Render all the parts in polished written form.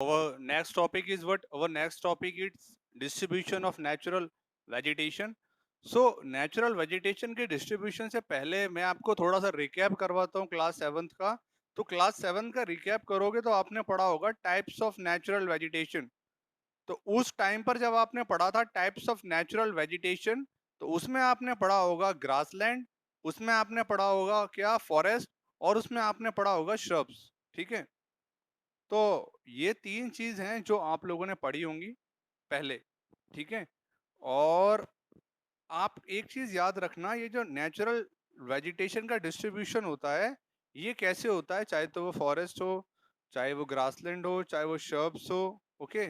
Our next topic is what? Our next topic is distribution of natural vegetation. So natural vegetation के distribution से पहले मैं आपको थोड़ा सा रिकैप करवाता हूँ क्लास 7th का। तो क्लास 7 का रिकैप करोगे तो आपने पढ़ा होगा टाइप्स ऑफ नेचुरल वेजिटेशन। तो उस टाइम पर जब आपने पढ़ा था टाइप्स ऑफ नेचुरल वेजिटेशन, तो उसमें आपने पढ़ा होगा ग्रासलैंड, उसमें आपने पढ़ा होगा क्या फॉरेस्ट, और उसमें आपने पढ़ा होगा श्रब्स। ठीक है, तो ये तीन चीज हैं जो आप लोगों ने पढ़ी होंगी पहले। ठीक है, और आप एक चीज याद रखना, ये जो नेचुरल वेजिटेशन का डिस्ट्रीब्यूशन होता है ये कैसे होता है, चाहे तो वो फॉरेस्ट हो, चाहे वो ग्रासलैंड हो, चाहे वो श्रब्स हो, ओके,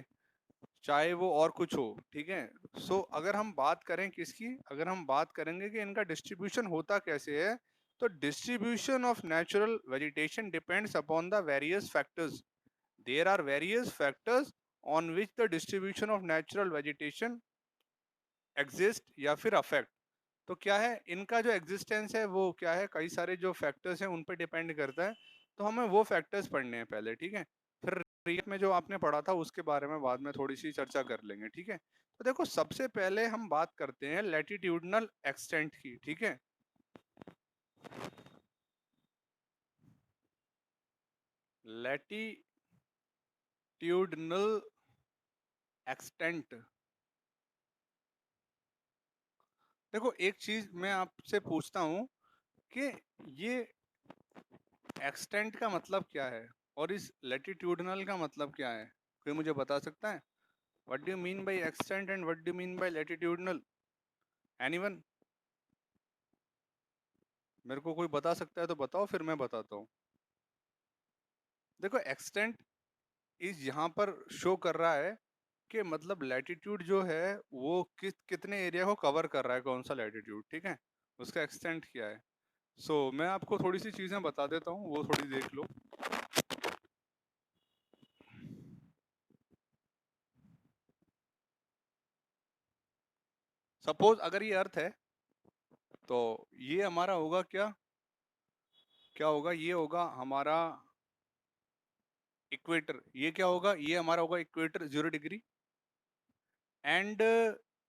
चाहे वो और कुछ हो। ठीक है, सो अगर हम बात करें किसकी, अगर हम बात करेंगे कि इनका डिस्ट्रीब्यूशन होता कैसे है, तो distribution of natural vegetation depends upon the various factors. there are various factors on which the distribution of natural vegetation exist या फिर affect। तो क्या है इनका जो एग्जिस्टेंस है वो क्या है, कई सारे जो फैक्टर्स हैं उन पे डिपेंड करता है। तो हमें वो फैक्टर्स पढ़ने हैं पहले। ठीक है, फिर रिएक्ट में जो आपने पढ़ा था उसके बारे में बाद में थोड़ी सी चर्चा कर लेंगे। ठीक है, तो देखो सबसे पहले हम बात करते हैं लैटिट्यूडनल एक्सटेंट की। ठीक है, लैटिट्यूडनल एक्सटेंट। देखो एक चीज मैं आपसे पूछता हूँ कि ये एक्सटेंट का मतलब क्या है और इस लैटिट्यूडनल का मतलब क्या है, कोई मुझे बता सकता है? What do you mean by extent and what do you mean by latitudinal? Anyone? मेरे को कोई बता सकता है तो बताओ, फिर मैं बताता हूँ। देखो एक्सटेंट इस यहाँ पर शो कर रहा है कि मतलब लैटिट्यूड जो है वो कितने एरिया को कवर कर रहा है, कौन सा लैटिट्यूड। ठीक है, उसका एक्सटेंट क्या है। मैं आपको थोड़ी सी चीजें बता देता हूँ, वो थोड़ी देख लो। सपोज अगर ये अर्थ है तो ये हमारा होगा क्या, क्या होगा, ये होगा हमारा इक्वेटर। ये क्या होगा, ये हमारा होगा इक्वेटर 0 डिग्री। एंड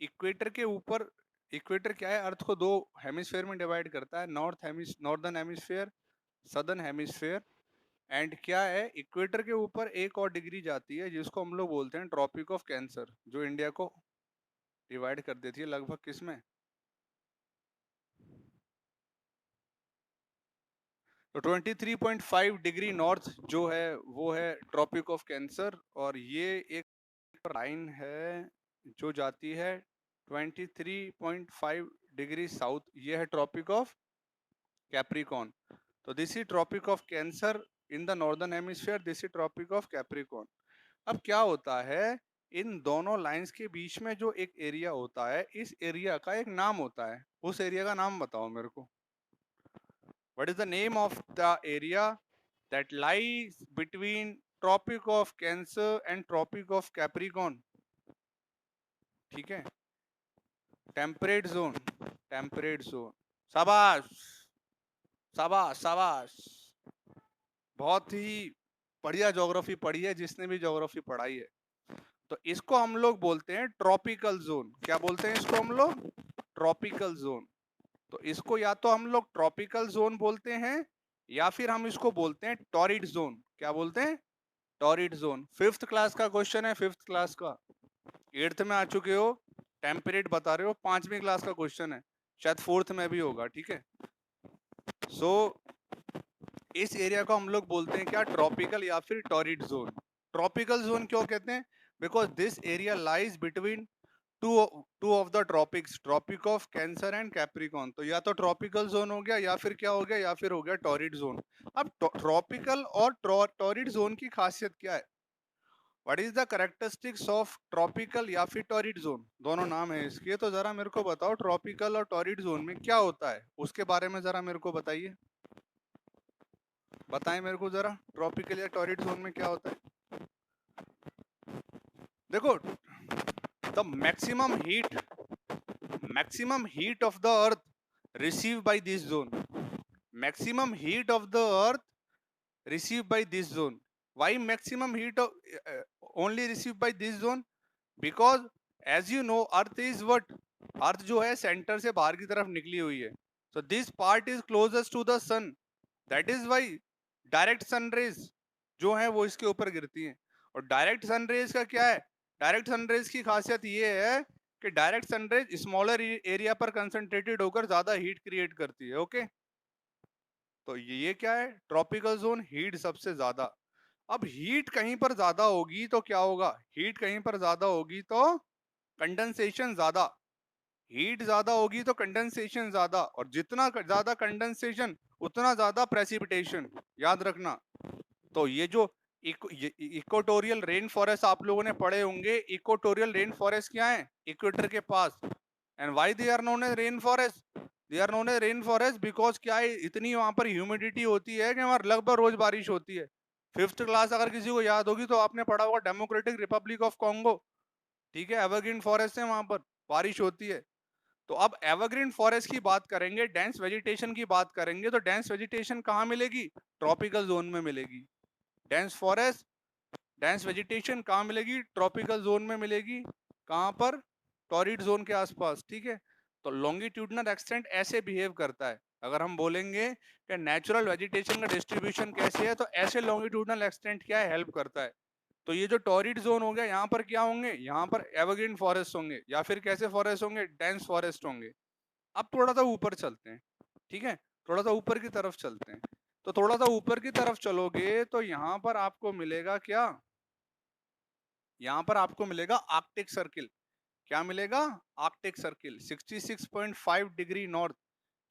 इक्वेटर के ऊपर, इक्वेटर क्या है, अर्थ को दो हेमिस्फेयर में डिवाइड करता है, northern hemisphere, southern hemisphere. And क्या है, इक्वेटर के ऊपर एक और डिग्री जाती है जिसको हम लोग बोलते हैं ट्रॉपिक ऑफ कैंसर, जो इंडिया को डिवाइड कर देती है लगभग किसमें, तो 23.5 डिग्री नॉर्थ जो है वो है ट्रॉपिक ऑफ कैंसर। और ये एक लाइन है जो जाती है 23.5 डिग्री साउथ, ये है ट्रॉपिक ऑफ कैप्रिकॉन। तो this is tropic of Cancer in the northern hemisphere, this is tropic of Capricorn. अब क्या होता है, इन दोनों लाइंस के बीच में जो एक एरिया होता है, इस एरिया का एक नाम होता है, उस एरिया का नाम बताओ मेरे को। What is the name of the area that lies between Tropic of Cancer and Tropic of Capricorn? ठीक है, टेम्परेट जोन, टेम्परेट जोन। शाबाश, शाबाश, शाबाश। बहुत ही बढ़िया ज्योग्राफी पढ़ी है जिसने भी ज्योग्राफी पढ़ाई है। तो इसको हम लोग बोलते हैं ट्रॉपिकल जोन। क्या बोलते हैं इसको हम लोग? Tropical zone. तो इसको या तो हम लोग ट्रॉपिकल जोन बोलते हैं या फिर हम इसको बोलते हैं टॉरिड जोन। क्या बोलते हैं? Torrid zone. 5th क्लास का क्वेश्चन है, 5th क्लास का। 8th में आ चुके हो, टेम्परेट बता रहे हो, 5वीं क्लास का क्वेश्चन है, शायद 4th में भी होगा। ठीक है, सो इस एरिया को हम लोग बोलते हैं क्या, ट्रॉपिकल या फिर टॉरिड जोन। ट्रॉपिकल जोन क्यों कहते हैं? Because this area lies between two two of the tropics, tropic of Cancer and Capricorn. तो या तो ट्रॉपिकल जोन हो गया या फिर क्या हो गया, या फिर हो गया टॉरिड जोन। अब ट्रॉपिकल और टॉरिड जोन की खासियत क्या है? What is the characteristics of tropical या फिर टॉरिड जोन, दोनों नाम है इसके। तो जरा मेरे को बताओ ट्रॉपिकल और टॉरिड जोन में क्या होता है, उसके बारे में जरा मेरे को बताइए। बताएं मेरे को जरा, ट्रॉपिकल या टॉरिड जोन में क्या होता है। देखो, the maximum heat of the earth receive by this zone, maximum heat of the earth received by this zone, Why maximum heat only received by this zone? Because as you know, Earth is what? Earth जो है centre से बाहर की तरफ निकली हुई है. So this part is closest to the sun. That is why direct sun rays जो है वो इसके ऊपर गिरती हैं. और डायरेक्ट सन रेज का क्या है? डायरेक्ट सन रेज की खासियत ये है कि direct sun rays smaller area पर कंसंट्रेटेड होकर ज्यादा हीट क्रिएट करती है. ओके, तो ये क्या है? ट्रॉपिकल जोन, हीट सबसे ज्यादा. अब हीट कहीं पर ज्यादा होगी तो क्या होगा? हीट कहीं पर ज्यादा होगी तो कंडेंसेशन ज्यादा. हीट ज्यादा होगी तो कंडेंसेशन ज्यादा, और जितना ज्यादा कंडेंसेशन उतना ज्यादा प्रेसिपिटेशन. याद रखना. तो ये जो इक्वेटोरियल रेन फॉरेस्ट आप लोगों ने पढ़े होंगे. इक्वेटोरियल रेन फॉरेस्ट क्या है? इक्वेटर के पास. And why they are known as rain forest? They are known as rain forest because क्या है, इतनी वहां पर ह्यूमिडिटी होती है कि वहां लगभग रोज बारिश होती है. 5th क्लास अगर किसी को याद होगी तो आपने पढ़ा होगा डेमोक्रेटिक रिपब्लिक ऑफ कॉन्गो. ठीक है, एवरग्रीन फॉरेस्ट है, वहां पर बारिश होती है. तो अब एवरग्रीन फॉरेस्ट की बात करेंगे, डेंस वेजिटेशन की बात करेंगे, तो डेंस वेजिटेशन कहाँ मिलेगी? ट्रॉपिकल जोन में मिलेगी. डेंस फॉरेस्ट, डेंस वेजिटेशन कहाँ मिलेगी? ट्रॉपिकल जोन में मिलेगी. कहाँ पर? टॉरिड जोन के आसपास. ठीक है, तो लॉन्गिट्यूडनल एक्सटेंट ऐसे बिहेव करता है. अगर हम बोलेंगे कि नेचुरल वेजिटेशन का डिस्ट्रीब्यूशन कैसे है, तो ऐसे लॉन्गिट्यूडनल एक्सटेंट क्या है, हेल्प करता है. तो ये जो टॉरिड जोन हो गया, यहाँ पर क्या होंगे? यहाँ पर एवरग्रीन फॉरेस्ट होंगे, या फिर कैसे फॉरेस्ट होंगे? डेंस फॉरेस्ट होंगे. अब थोड़ा सा ऊपर चलते हैं. ठीक है, थोड़ा सा ऊपर की तरफ चलते हैं. तो थोड़ा सा ऊपर की तरफ चलोगे तो यहाँ पर आपको मिलेगा क्या? यहाँ पर आपको मिलेगा आर्कटिक सर्किल. क्या मिलेगा? Arctic circle 66.5 degree north.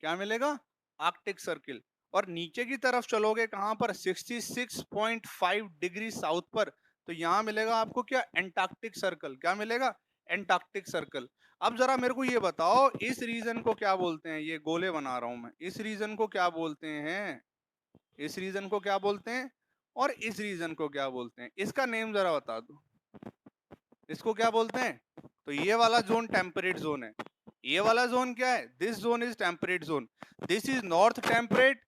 क्या मिलेगा? Arctic circle. और नीचे की तरफ चलोगे कहां पर? 66.5 डिग्री साउथ पर. तो यहां मिलेगा आपको क्या? Antarctic circle. क्या मिलेगा? Antarctic circle. अब जरा मेरे को ये बताओ, इस रीजन को क्या बोलते हैं? ये गोले बना रहा हूं मैं. इस रीजन को क्या बोलते हैं? इस रीजन को क्या बोलते हैं? और इस रीजन को क्या बोलते हैं? इसका नेम जरा बता दो. इसको क्या बोलते हैं? तो ये वाला जोन टेम्परेट जोन है. ये वाला जोन क्या है? This zone is temperate zone. This is north temperate.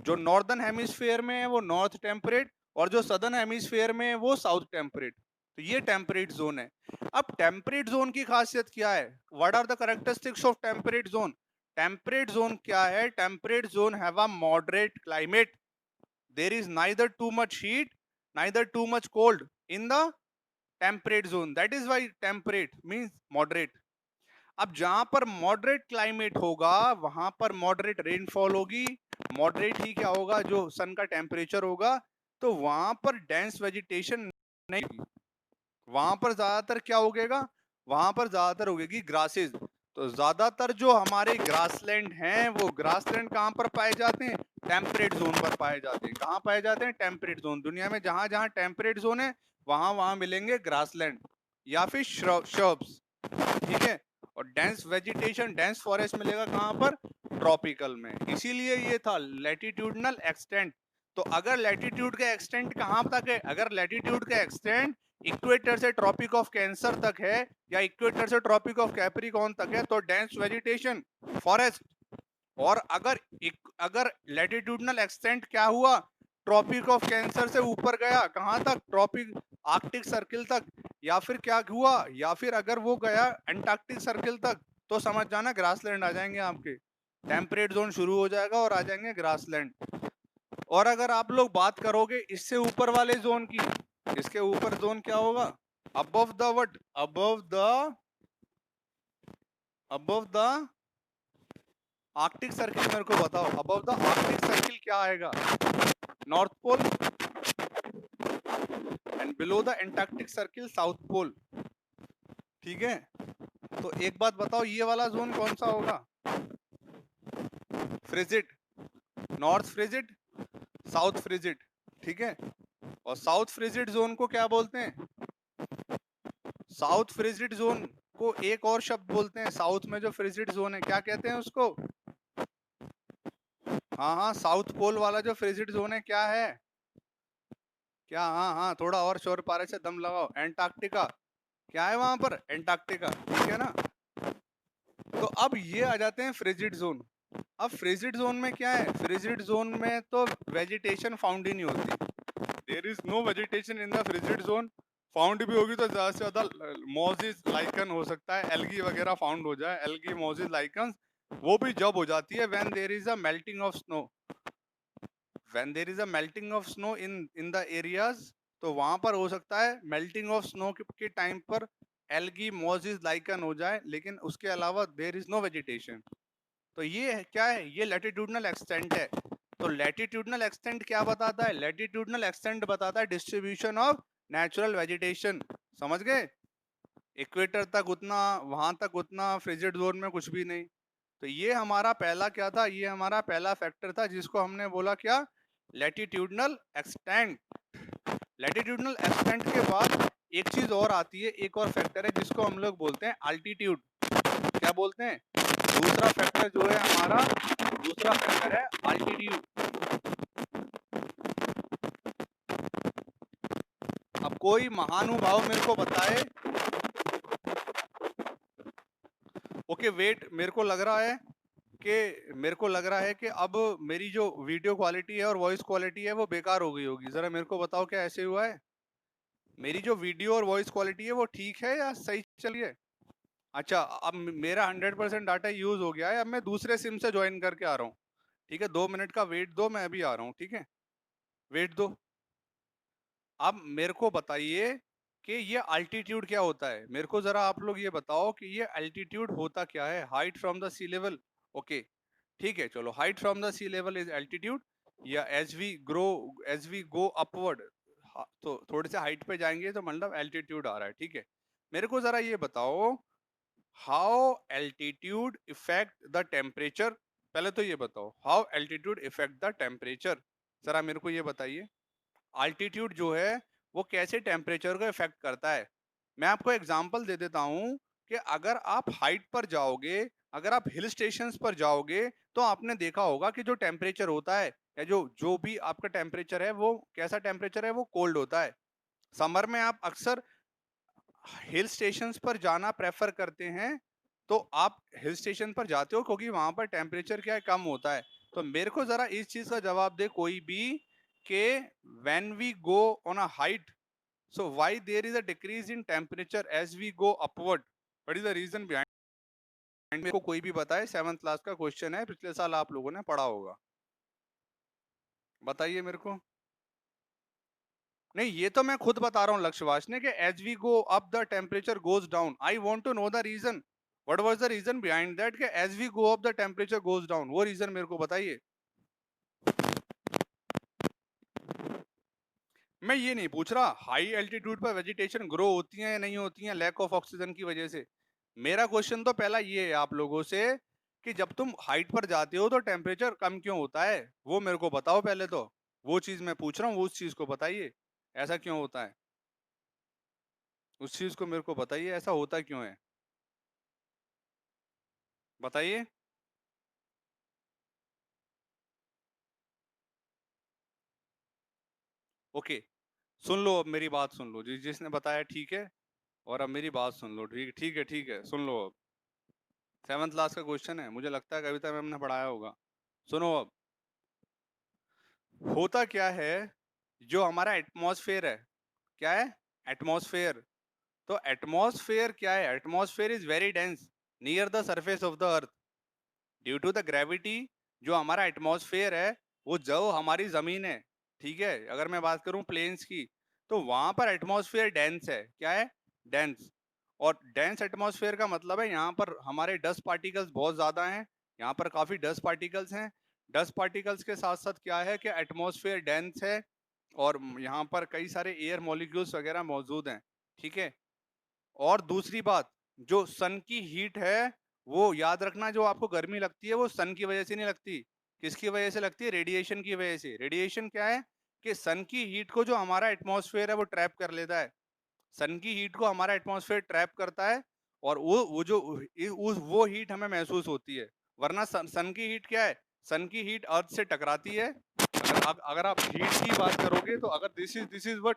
जो नॉर्दर्न हेमिस्फीयर में है वो नॉर्थ टेम्परेट, और जो सदर्न हेमिस्फीयर में है वो साउथ टेम्परेट. तो ये टेम्परेट जोन है. अब टेम्परेट जोन की खासियत क्या है? What are the characteristics of temperate zone? Temperate zone क्या है? Temperate zone have a moderate climate. There is neither too much heat, neither too much cold in the temperate zone. That is why temperate means moderate. अब जहां पर moderate climate होगा वहां पर moderate rainfall होगी. Moderate ही क्या होगा? जो सन का टेम्परेचर होगा. तो वहां पर डेंस वेजिटेशन नहीं होगी. वहां पर ज्यादातर क्या उगेगा? वहां पर ज्यादातर उगेगी ग्रासेस. तो ज्यादातर जो हमारे ग्रासलैंड हैं वो ग्रासलैंड कहां पर पाए जाते हैं? टेम्परेट जोन पर पाए जाते हैं. कहां पाए जाते हैं? Temperate zone. दुनिया में जहां जहां टेम्परेट जोन है वहां वहां मिलेंगे ग्रासलैंड या फिर श्रब्स. ठीक है, और डेंस वेजिटेशन, डेंस फॉरेस्ट मिलेगा कहां पर? ट्रॉपिकल में. इसीलिए ये था लैटिट्यूडनल एक्सटेंट. तो अगर लैटिट्यूड का एक्सटेंट कहां तक है? अगर लैटिट्यूड का एक्सटेंट इक्वेटर से ट्रॉपिक ऑफ कैंसर तक है, या इक्वेटर से ट्रॉपिक ऑफ कैप्रिकॉर्न तक है, तो डेंस वेजिटेशन, फॉरेस्ट. और अगर लैटिट्यूडनल एक्सटेंट क्या हुआ? ट्रॉपिक ऑफ कैंसर से ऊपर गया, कहां तक? ट्रॉपिक आर्कटिक सर्किल तक. या फिर क्या हुआ? या फिर अगर वो गया एंटार्क्टिक सर्किल तक, तो समझ जाना ग्रासलैंड आ जाएंगे आपके. टेम्परेट जोन शुरू हो जाएगा और आ जाएंगे ग्रासलैंड. और अगर आप लोग बात करोगे इससे ऊपर वाले जोन की, इसके ऊपर जोन क्या होगा? Above the what? Above the Arctic circle. मेरे को बताओ, अबव द आर्कटिक सर्किल क्या आएगा? North pole. And below the Antarctic circle south pole. ठीक है, तो एक बात बताओ, ये वाला जोन कौन सा होगा? Frigid. North frigid, south frigid. ठीक है, और साउथ फ्रिजिड जोन को क्या बोलते हैं? साउथ फ्रिजिड जोन को एक और शब्द बोलते हैं. साउथ में जो फ्रिजिड जोन है क्या कहते हैं उसको? हाँ हाँ, साउथ पोल वाला जो फ्रिजिड जोन है क्या है? क्या? हाँ हाँ, थोड़ा और शोर पारे से दम लगाओ. एंटार्क्टिका. क्या है वहां पर? एंटार्क्टिका. ठीक है ना. तो अब ये आ जाते हैं फ्रिजिड जोन. अब फ्रिजिड जोन में क्या है? फ्रिजिड जोन में तो वेजिटेशन फाउंड ही नहीं होती. There is no vegetation in the frigid zone, found भी होगी तो ज्यादा से ज्यादा मोजिस लाइकन हो सकता है, एल्गी वगैरह फाउंड हो जाए, एल्गी मोजिस लाइकन, वो भी जब हो जाती है when there is a melting of snow, when there is a melting of snow in the areas, तो वहां पर हो सकता है मेल्टिंग ऑफ स्नो के टाइम पर एल्गी मोजिस लाइकन हो जाए, लेकिन उसके अलावा देयर इज नो वेजिटेशन। तो ये क्या है, ये लैटिट्यूडनल एक्सटेंट है। तो लैटिट्यूडनल एक्सटेंट क्या बताता है, लैटिट्यूडनल एक्सटेंट बताता है डिस्ट्रीब्यूशन ऑफ नेचुरल वेजिटेशन, समझ गए। इक्वेटर तक उतना, वहां तक उतना, फ्रिजिड जोन में कुछ भी नहीं। तो ये हमारा पहला क्या था, ये हमारा पहला फैक्टर था जिसको हमने बोला क्या, लैटिट्यूडनल एक्सटेंट। लैटिट्यूडनल एक्सटेंट के बाद एक चीज और आती है, एक और फैक्टर है जिसको हम लोग बोलते हैं अल्टीट्यूड। क्या बोलते हैं, दूसरा फैक्टर जो है हमारा, दूसरा फैक्टर है अल्टीट्यूड। अब कोई महानुभाव मेरे को बताए, ओके वेट, मेरे को लग रहा है कि अब मेरी जो वीडियो क्वालिटी है और वॉइस क्वालिटी है वो बेकार हो गई होगी। जरा मेरे को बताओ क्या ऐसे हुआ है, मेरी जो वीडियो और वॉइस क्वालिटी है वो ठीक है या सही चल रही है। अच्छा, अब मेरा 100% डाटा यूज हो गया है, अब मैं दूसरे सिम से ज्वाइन करके आ रहा हूँ। ठीक है, 2 मिनट का वेट दो, मैं अभी आ रहा हूँ, ठीक है, वेट दो। अब मेरे को बताइए कि ये अल्टीट्यूड क्या होता है, मेरे को जरा आप लोग ये बताओ कि ये अल्टीट्यूड होता क्या है। Height from the sea level, okay ठीक है, चलो height from the sea level is altitude, या as we grow, as we go upward, तो थोड़े से हाइट पे जाएंगे तो मतलब एल्टीट्यूड आ रहा है, ठीक है। मेरे को जरा ये बताओ, how altitude effect the temperature, पहले तो ये बताओ how altitude effect the temperature, जरा मेरे को ये बताइए अल्टीट्यूड जो है वो कैसे टेम्परेचर को इफेक्ट करता है। मैं आपको एग्जांपल दे देता हूं कि अगर आप हाइट पर जाओगे, अगर आप हिल स्टेशंस पर जाओगे, तो आपने देखा होगा कि जो टेम्परेचर होता है, या जो जो भी आपका टेम्परेचर है वो कैसा टेम्परेचर है, वो कोल्ड होता है। समर में आप अक्सर हिल स्टेशंस पर जाना प्रेफर करते हैं, तो आप हिल स्टेशन पर जाते हो क्योंकि वहां पर टेम्परेचर क्या है, कम होता है। तो मेरे को जरा इस चीज का जवाब दे कोई भी कि when we go on a height, so why there is a decrease in temperature as we go upward, what is the reason behind. मेरे को कोई भी बताए, 7th क्लास का क्वेश्चन है, पिछले साल आप लोगों ने पढ़ा होगा, बताइए मेरे को। नहीं, ये तो मैं खुद बता रहा हूँ लक्ष्यवास ने कि as we go up the temperature goes down. I want to know the reason, what was the reason behind that कि as we go up the temperature goes down, वो रीजन मेरे को बताइए। मैं ये नहीं पूछ रहा हाई एल्टीट्यूड पर वेजिटेशन ग्रो होती है या नहीं होती है लैक ऑफ ऑक्सीजन की वजह से। मेरा क्वेश्चन तो पहला ये है आप लोगों से कि जब तुम हाइट पर जाते हो तो टेम्परेचर कम क्यों होता है, वो मेरे को बताओ पहले तो। वो चीज मैं पूछ रहा हूँ, वो उस चीज को बताइए, ऐसा क्यों होता है, उस चीज को मेरे को बताइए, ऐसा होता क्यों है, बताइए। ओके, सुन लो, अब मेरी बात सुन लो, जिसने बताया ठीक है, और अब मेरी बात सुन लो, ठीक ठीक है, ठीक है, सुन लो अब। 7th क्लास का क्वेश्चन है, मुझे लगता है कविता मैम ने पढ़ाया होगा। सुनो अब, होता क्या है, जो हमारा एटमॉस्फेयर है, क्या है, एटमॉस्फेयर। तो एटमॉस्फेयर क्या है, atmosphere is very dense near the surface of the earth, due to the gravity. जो हमारा एटमॉस्फेयर है, वो जो हमारी जमीन है, ठीक है, अगर मैं बात करूं प्लेन्स की, तो वहां पर एटमॉस्फेयर डेंस है, क्या है, डेंस। और डेंस एटमॉस्फेयर का मतलब है यहाँ पर हमारे डस्ट पार्टिकल्स बहुत ज्यादा हैं, यहाँ पर काफी डस्ट पार्टिकल्स हैं। डस्ट पार्टिकल्स के साथ साथ क्या है कि एटमॉस्फेयर डेंस है, और यहाँ पर कई सारे एयर मॉलिक्यूल्स वगैरह मौजूद हैं, ठीक है। और दूसरी बात, जो सन की हीट है, वो याद रखना, जो आपको गर्मी लगती है वो सन की वजह से नहीं लगती, किसकी वजह से लगती है, रेडिएशन की वजह से। रेडिएशन क्या है कि सन की हीट को जो हमारा एटमॉस्फेयर है वो ट्रैप कर लेता है, सन की हीट को हमारा एटमॉस्फेयर ट्रैप करता है, और वो जो वो हीट हमें महसूस होती है। वरना सन की हीट क्या है, सन की हीट अर्थ से टकराती है। अगर आप हीट की बात करोगे तो अगर दिस इज व्हाट,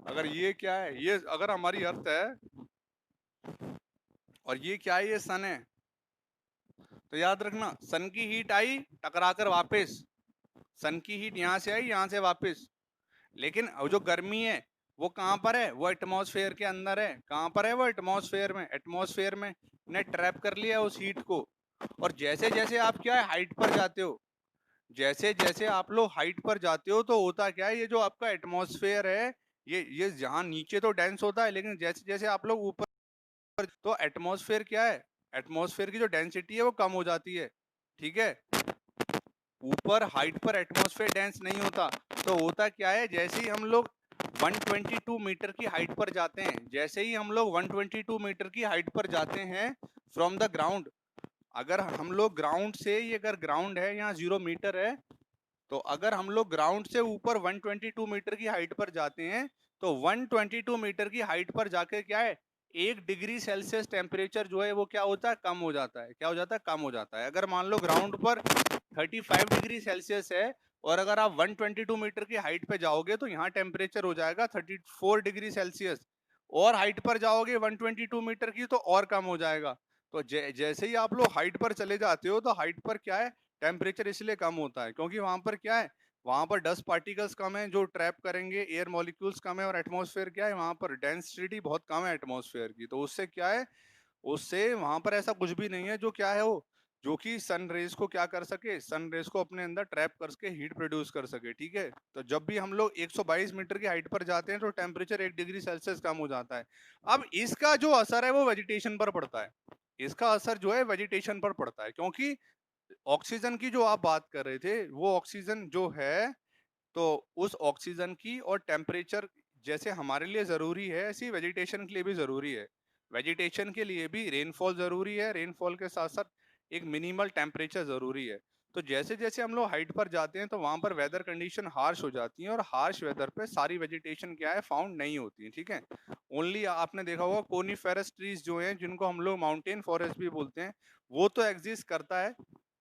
अगर ये क्या है, ये अगर हमारी अर्थ है और ये क्या है, ये सन है, तो याद रखना सन की हीट आई टकराकर वापस, सन की हीट यहाँ से आई यहाँ से वापस। लेकिन जो गर्मी है वो कहाँ पर है, वो एटमॉस्फेयर के अंदर है। कहाँ पर है वो, एटमॉस्फेयर में। एटमॉस्फेयर में ने ट्रैप कर लिया उस हीट को। और जैसे जैसे आप क्या है हाइट पर जाते हो, जैसे जैसे आप लोग हाइट पर जाते हो तो होता क्या है, ये जो आपका एटमॉस्फेयर है ये जहाँ नीचे तो डेंस होता है, लेकिन जैसे जैसे आप लोग ऊपर, तो एटमॉस्फेयर क्या है, एटमॉस्फेयर की जो डेंसिटी है वो कम हो जाती है। ठीक है, ऊपर हाइट पर एटमॉस्फेयर डेंस नहीं होता। तो होता क्या है, जैसे ही हम लोग 122 मीटर की हाइट पर जाते हैं, जैसे ही हम लोग 122 मीटर की हाइट पर जाते हैं फ्रॉम द ग्राउंड, अगर हम लोग ग्राउंड से, ये अगर ग्राउंड है यहाँ 0 मीटर है, तो अगर हम लोग ग्राउंड से ऊपर 122 मीटर की हाइट पर जाते हैं, तो 122 मीटर की हाइट पर जाके क्या है, 1 डिग्री सेल्सियस टेम्परेचर जो है वो क्या होता है, कम हो जाता है। क्या हो जाता है, कम हो जाता है। अगर मान लो ग्राउंड पर 35 डिग्री सेल्सियस है, और अगर आप 122 मीटर की हाइट पे जाओगे तो यहाँ टेम्परेचर हो जाएगा 34 डिग्री सेल्सियस, और हाइट पर जाओगे 122 मीटर की तो और कम हो जाएगा। तो जैसे ही आप लोग हाइट पर चले जाते हो, तो हाइट पर क्या है, टेम्परेचर इसलिए कम होता है क्योंकि वहां पर क्या है, वहां पर डस्ट पार्टिकल्स कम है जो ट्रैप करेंगे, एयर मॉलिक्यूल्स कम है, और एटमॉस्फेयर क्या है, वहां पर डेंसिटी बहुत कम है एटमॉस्फेयर की। तो उससे क्या है, उससे वहां पर ऐसा कुछ भी नहीं है जो क्या है वो, जो कि सन रेज को क्या कर सके, सन रेज को अपने अंदर ट्रैप करके हीट प्रोड्यूस कर सके। ठीक है, तो जब भी हम लोग 122 मीटर की हाइट पर जाते हैं तो टेम्परेचर 1 डिग्री सेल्सियस कम हो जाता है। अब इसका जो असर है वो वेजिटेशन पर पड़ता है। इसका असर जो है वेजिटेशन पर पड़ता है, क्योंकि ऑक्सीजन की जो आप बात कर रहे थे, वो ऑक्सीजन जो है, तो उस ऑक्सीजन की और टेम्परेचर जैसे हमारे लिए जरूरी है, ऐसी वेजिटेशन के लिए भी जरूरी है। वेजिटेशन के लिए भी रेनफॉल जरूरी है, रेनफॉल के साथ साथ एक मिनिमल टेम्परेचर जरूरी है। तो जैसे जैसे हम लोग हाइट पर जाते हैं तो वहां पर वेदर कंडीशन हार्श हो जाती है, और हार्श वेदर पे सारी वेजिटेशन क्या है, फाउंड नहीं होती है। ठीक है, ओनली आपने देखा होगा कोनीफेरस ट्रीज जो हैं, जिनको हम लोग माउंटेन फॉरेस्ट भी बोलते हैं, वो तो एग्जिस्ट करता है।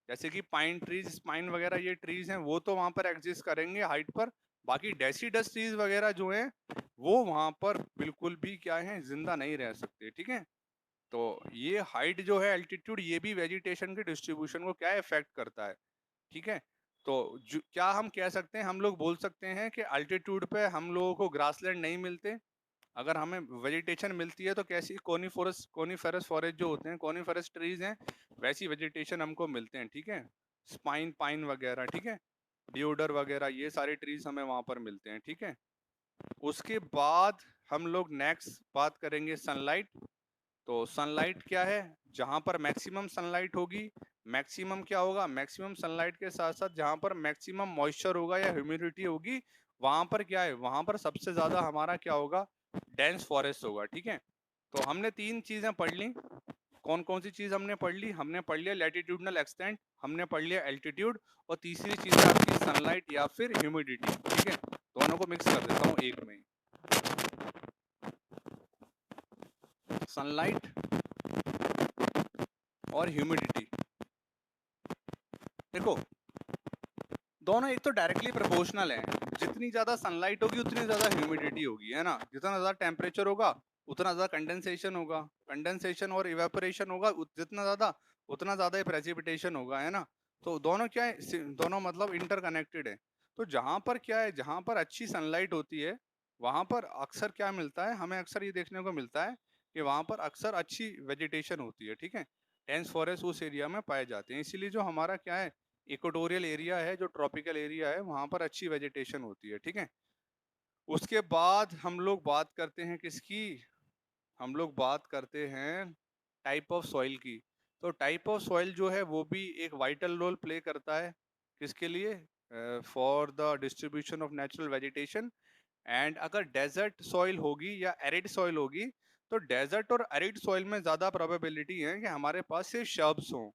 जैसे कि पाइन ट्रीज, पाइन वगैरह ये ट्रीज हैं, वो तो वहां पर एग्जिस्ट करेंगे हाइट पर। बाकी डेसीडस ट्रीज वगैरह जो हैं, वो वहां पर बिल्कुल भी क्या है, जिंदा नहीं रह सकते। ठीक है, तो ये हाइट जो है, एल्टीट्यूड, ये भी वेजिटेशन के डिस्ट्रीब्यूशन को क्या है, इफेक्ट करता है। ठीक है, तो क्या हम कह सकते हैं, हम लोग बोल सकते हैं कि अल्टीट्यूड पे हम लोगों को ग्रासलैंड नहीं मिलते। अगर हमें वेजिटेशन मिलती है तो कैसी, कोनीफेरस फॉरेस्ट जो होते हैं, कोनीफेरस ट्रीज हैं, वैसी वेजिटेशन हमको मिलते हैं। ठीक है, स्पाइन पाइन वगैरह, ठीक है, डिओडर वगैरह, ये सारे ट्रीज हमें वहां पर मिलते हैं। ठीक है, उसके बाद हम लोग नेक्स्ट बात करेंगे सनलाइट। तो सनलाइट क्या है, जहां पर मैक्सिमम सनलाइट होगी, मैक्सिमम क्या होगा, मैक्सिमम सनलाइट के साथ साथ जहां पर मैक्सिमम मॉइस्चर होगा या ह्यूमिडिटी होगी, वहां पर क्या है, वहां पर सबसे ज्यादा हमारा क्या होगा, डेंस फॉरेस्ट होगा। ठीक है, तो हमने 3 चीजें पढ़ ली। कौन कौन सी चीज हमने पढ़ ली, हमने पढ़ लिया लैटिट्यूडनल एक्सटेंट, हमने पढ़ लिया एल्टीट्यूड, और तीसरी चीज है आपकी सनलाइट या फिर ह्यूमिडिटी। ठीक है, दोनों को मिक्स कर देता हूँ एक में। सनलाइट और ह्यूमिडिटी, देखो दोनों एक तो डायरेक्टली प्रोपोर्शनल है। जितनी ज्यादा सनलाइट होगी उतनी ज्यादा ह्यूमिडिटी होगी, है ना, जितना ज्यादा टेम्परेचर होगा उतना ज्यादा कंडेंसेशन होगा, कंडेंसेशन और इवेपोरेशन होगा जितना ज्यादा, उतना ज्यादा ही प्रेसिपिटेशन होगा, है ना। तो दोनों क्या है, दोनों मतलब इंटरकनेक्टेड है। तो जहां पर क्या है, जहां पर अच्छी सनलाइट होती है, वहां पर अक्सर क्या मिलता है, हमें अक्सर ये देखने को मिलता है कि वहां पर अक्सर अच्छी वेजिटेशन होती है। ठीक है, डेंस फॉरेस्ट उस एरिया में पाए जाते हैं, इसीलिए जो हमारा क्या है, इक्वेटोरियल एरिया है, जो ट्रॉपिकल एरिया है, वहां पर अच्छी वेजिटेशन होती है। ठीक है, उसके बाद हम लोग बात करते हैं किसकी, हम लोग बात करते हैं टाइप ऑफ सॉइल की। तो टाइप ऑफ सॉइल जो है वो भी एक वाइटल रोल प्ले करता है, किसके लिए, for the distribution of natural vegetation. And अगर डेजर्ट सॉइल होगी या एरिड सॉइल होगी, तो डेजर्ट और एरिड सॉइल में ज्यादा प्रोबेबिलिटी है कि हमारे पास सिर्फ शब्स हों,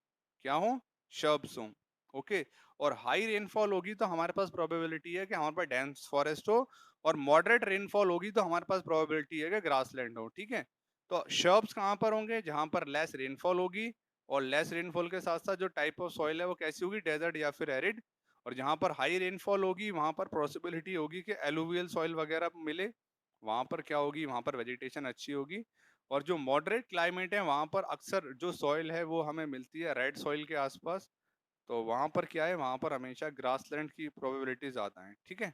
क्या हो, शब्स हों। ओके, और हाई रेनफॉल होगी तो हमारे पास प्रोबेबिलिटी है कि हमारे पास डेंस फॉरेस्ट हो, और मॉडरेट रेनफॉल होगी तो हमारे पास प्रोबेबिलिटी है कि ग्रासलैंड हो। ठीक है, तो शब्स कहाँ पर होंगे, जहां पर लेस रेनफॉल होगी, और लेस रेनफॉल के साथ साथ जो टाइप ऑफ सॉइल है वो कैसी होगी, डेजर्ट या फिर एरिड। और जहां पर हाई रेनफॉल होगी वहां पर पॉसिबिलिटी होगी कि एलुवियल सॉइल वगैरह मिले, वहां पर क्या होगी, वहां पर वेजिटेशन अच्छी होगी। और जो मॉडरेट क्लाइमेट है वहां पर अक्सर जो सॉइल है वो हमें मिलती है रेड सॉइल के आसपास, तो वहां पर क्या है, वहां पर हमेशा ग्रासलैंड की प्रोबेबिलिटी ज्यादा है। ठीक है,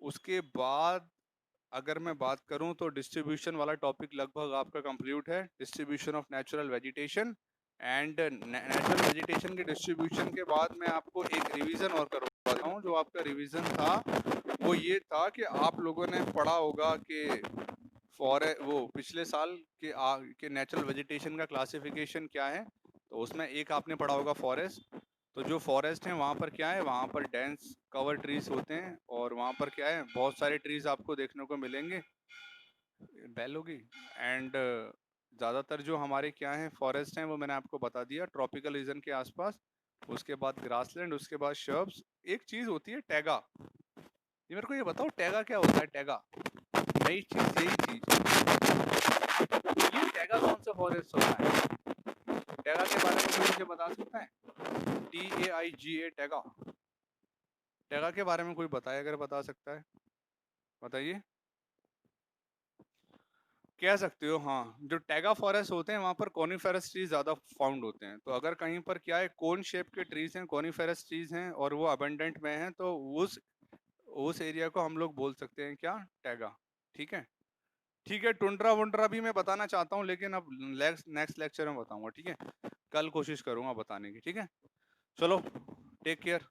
उसके बाद अगर मैं बात करूं तो डिस्ट्रीब्यूशन वाला टॉपिक लगभग आपका कंप्लीट है, distribution of natural vegetation and natural vegetation के डिस्ट्रीब्यूशन के बाद मैं आपको एक रिवीजन और करवाता हूं। जो आपका रिवीजन था वो ये था कि आप लोगों ने पढ़ा होगा कि वो पिछले साल के नेचुरल वेजिटेशन का क्लासिफिकेशन क्या है, तो उसमें एक आपने पढ़ा होगा फॉरेस्ट। तो जो फॉरेस्ट है वहाँ पर क्या है, वहाँ पर डेंस कवर ट्रीज होते हैं और वहाँ पर क्या है, बहुत सारे ट्रीज आपको देखने को मिलेंगे, बेल होगी। एंड ज़्यादातर जो हमारे क्या है फॉरेस्ट हैं वो मैंने आपको बता दिया ट्रॉपिकल रीजन के आसपास। उसके बाद ग्रासलैंड, उसके बाद शर्ब्स। एक चीज़ होती है टैगा, ये मेरे को ये बताओ टैगा क्या होता है। टैगा नई चीज़, यही चीज़, ये टैगा कौन सा फॉरेस्ट होता है, टैगा के बारे में कोई मुझे बता सकता है। TAIGA टैगा, टैगा के बारे में कोई बताए अगर बता सकता है, बताइए। कह सकते हो हाँ, जो टैगा फॉरेस्ट होते हैं वहाँ पर कॉनिफेरस ट्रीज ज़्यादा फाउंड होते हैं। तो अगर कहीं पर क्या है कोन शेप के ट्रीज हैं, कॉनिफेरस ट्रीज हैं और वो अबंडेंट में हैं, तो उस एरिया को हम लोग बोल सकते हैं क्या, टैगा। ठीक है, ठीक है। टुंड्रा वुंड्रा भी मैं बताना चाहता हूँ लेकिन अब नेक्स्ट लेक्चर में बताऊंगा, ठीक है। कल कोशिश करूंगा बताने की, ठीक है। चलो, टेक केयर।